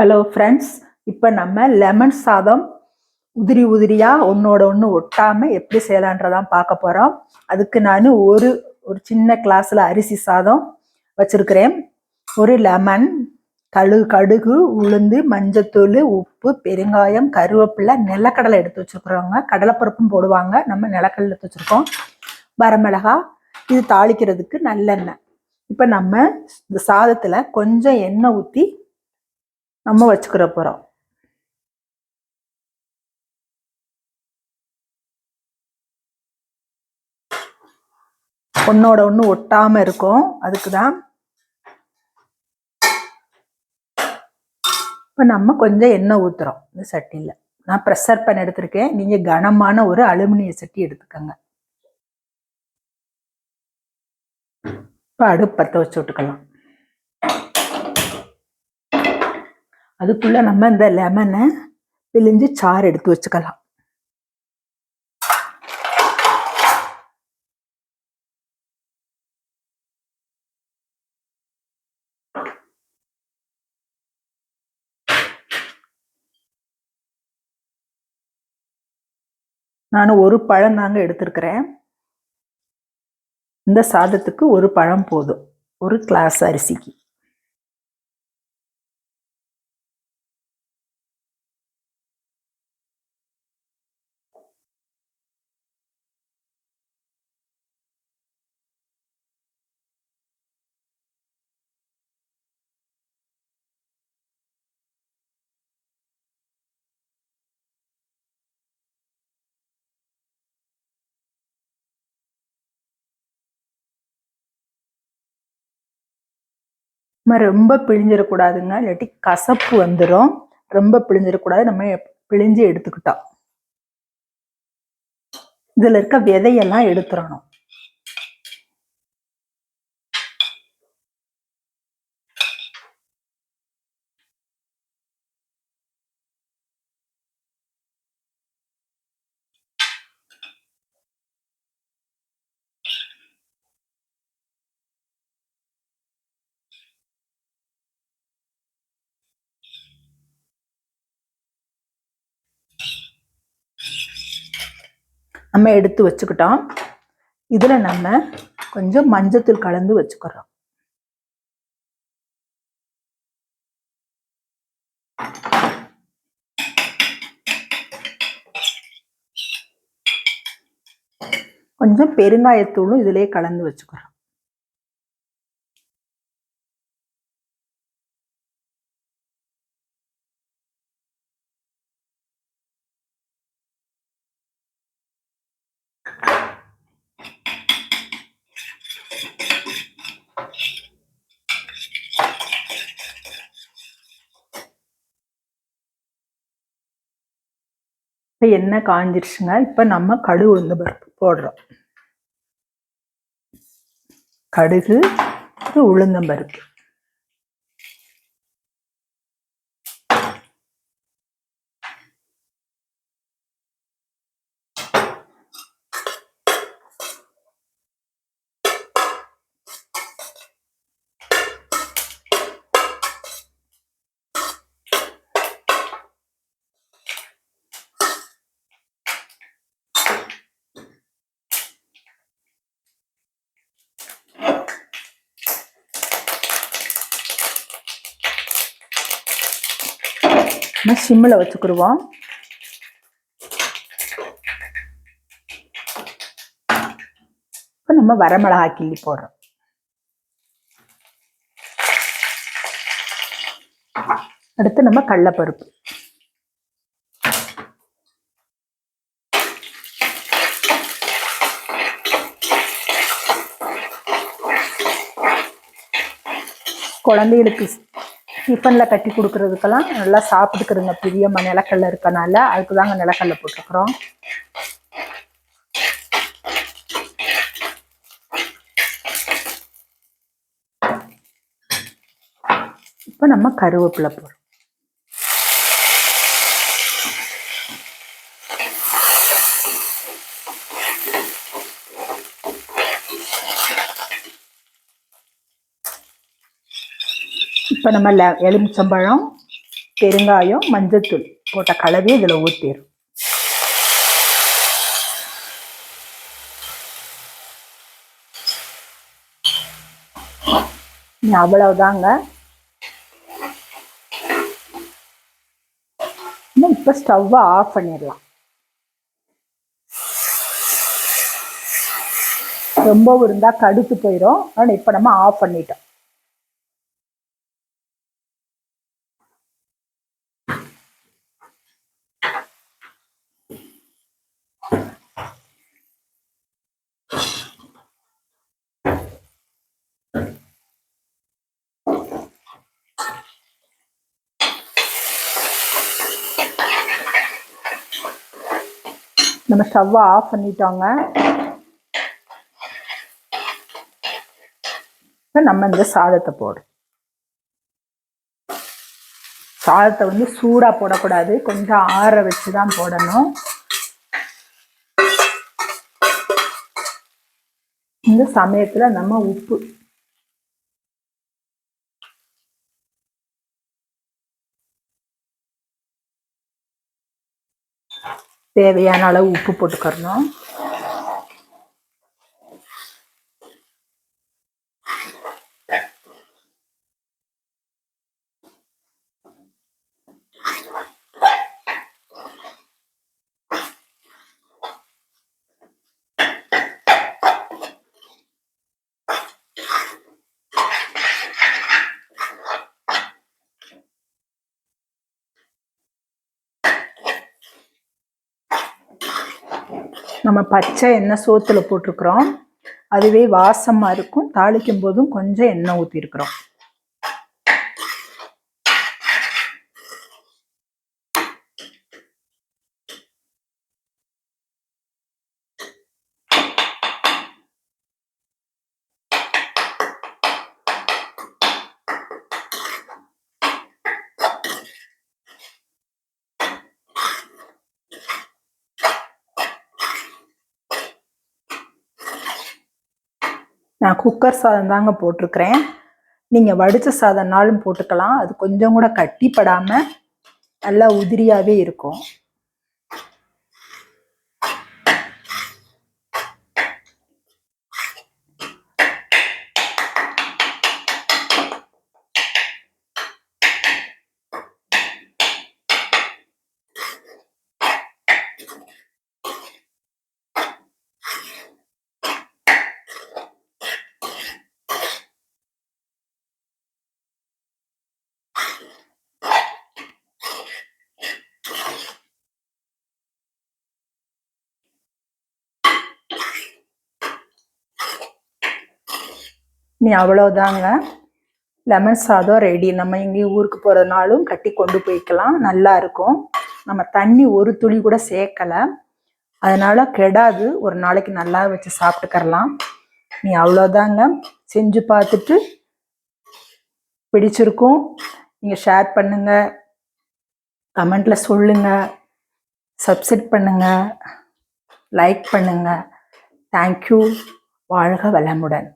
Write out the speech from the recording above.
Hello friends, இப்போ நம்ம lemon சாதம் உதிரி உதிரியாக ஒன்றோட ஒன்று ஒட்டாமல் எப்படி செய்யலான்றதான் பார்க்க போகிறோம். அதுக்கு நான் ஒரு சின்ன கிளாஸில் அரிசி சாதம் வச்சுருக்கிறேன். ஒரு லெமன், கடுகு, உளுந்து, மஞ்சத்தூள், உப்பு, பெருங்காயம், கருவேப்பிலை, நிலக்கடலை எடுத்து வச்சுருக்குறோங்க. கடலைப்பருப்பும் போடுவாங்க, நம்ம நிலக்கடலை எடுத்து வச்சுருக்கோம். வரமிளகா, இது தாளிக்கிறதுக்கு நல்லெண்ணெய். இப்போ நம்ம இந்த சாதத்தில் கொஞ்சம் எண்ணெய் ஊற்றி நம்ம வச்சுக்கிற போகிறோம். ஒன்னோட ஒன்று ஒட்டாமல் இருக்கும், அதுக்கு தான். இப்போ நம்ம கொஞ்சம் எண்ணெய் ஊற்றுறோம் இந்த சட்டியில். நான் ப்ரெஷர் பேன் எடுத்திருக்கேன், நீங்கள் கனமான ஒரு அலுமினிய சட்டி எடுத்துக்கோங்க. இப்போ அடுப்பு பற்ற வச்சு விட்டுக்கலாம். அதுக்குள்ளே நம்ம இந்த லெமனை பிழிஞ்சு சாறு எடுத்து வச்சுக்கலாம். நான் ஒரு பழம் தாங்க எடுத்திருக்கிறேன். இந்த சாதத்துக்கு ஒரு பழம் போதும், ஒரு கிளாஸ் அரிசிக்கு. நம்ம ரொம்ப பிழிஞ்சிடக்கூடாதுங்க, இல்லாட்டி கசப்பு வந்துடும். ரொம்ப பிழிஞ்சிடக்கூடாது, நம்ம பிழிஞ்சு எடுத்துக்கிட்டோம். இதில் இருக்க விதையெல்லாம் எடுத்துடணும். நம்ம எடுத்து வச்சுக்கிட்டோம். இதில் நம்ம கொஞ்சம் மஞ்சத்தூள் கலந்து வச்சுக்கிறோம். கொஞ்சம் பெருங்காயத்தூளும் இதிலே கலந்து வச்சுக்கிறோம். இப்போ எண்ணெய் காஞ்சிருச்சுங்க. இப்போ நம்ம கடுகு உளுந்து பருப்பு போடுறோம். கடுகு, உளுந்தம்பருப்பு. நம்ம சிம்மில் வச்சுக்கிடுவோம். இப்போ நம்ம வரமிளகாய் கிள்ளி போடுறோம். அடுத்து நம்ம கடலைப்பருப்பு. குழந்தைகளுக்கு டிஃபனில் கட்டி கொடுக்கறதுக்கெல்லாம் நல்லா சாப்பிட்டுக்கிறதுங்க பிரியமாக, நிலக்கடலை இருக்கனால. அதுக்கு தாங்க நிலக்கடலை போட்டுருக்குறோம். இப்போ நம்ம கருவேப்பிலை போடுறோம். இப்போ நம்ம எலுமிச்சம்பழம், பெருங்காயம், மஞ்சத்தூள் போட்ட கலவையை இதில் ஊற்றிடும். அவ்வளவுதாங்க. இப்போ ஸ்டவ்வை ஆஃப் பண்ணிடலாம். ரொம்ப இருந்தா கடுத்து போயிடும். ஆனால் இப்போ நம்ம ஆஃப் பண்ணிட்டோம். நம்ம ஸ்டவ்வை ஆஃப் பண்ணிட்டோங்க. இப்போ நம்ம இந்த சாதத்தை போடுறோம். சாதத்தை வந்து சூடாக போடக்கூடாது, கொஞ்சம் ஆற வச்சு தான் போடணும். இந்த சமயத்தில் நம்ம உப்பு தேவையான அளவு உப்பு போட்டுக்கறணும். நம்ம பச்சை எண்ணெய் சோத்துல போட்டிருக்கிறோம். அதுவே வாசமா இருக்கும். தாளிக்கும் போதும் கொஞ்சம் எண்ணெய் ஊற்றிருக்கிறோம். நான் குக்கர் சாதம் தாங்க போட்டிருக்கிறேன். நீங்கள் வடித்த சாதம்னாலும் போட்டுக்கலாம். அது கொஞ்சம் கூட கட்டிப்படாமல் நல்லா உதிரியாகவே இருக்கும். நீ அவ்வளோதாங்க, லெமன் சாதம் ரெடி. நம்ம எங்கேயும் ஊருக்கு போகிறதுனாலும் கட்டி கொண்டு போய்க்கலாம், நல்லா இருக்கும். நம்ம தண்ணி ஒரு துளி கூட சேர்க்கலை, அதனால் கெடாது. ஒரு நாளைக்கு நல்லா வச்சு சாப்பிட்டுக்கரலாம். நீ அவ்வளோதாங்க. செஞ்சு பார்த்துட்டு பிடிச்சிருக்கும் நீங்கள் ஷேர் பண்ணுங்கள், கமெண்ட்டில் சொல்லுங்கள், சப்ஸ்கிரைப் பண்ணுங்கள், லைக் பண்ணுங்கள். தேங்க்யூ. வாழ்க வளமுடன்.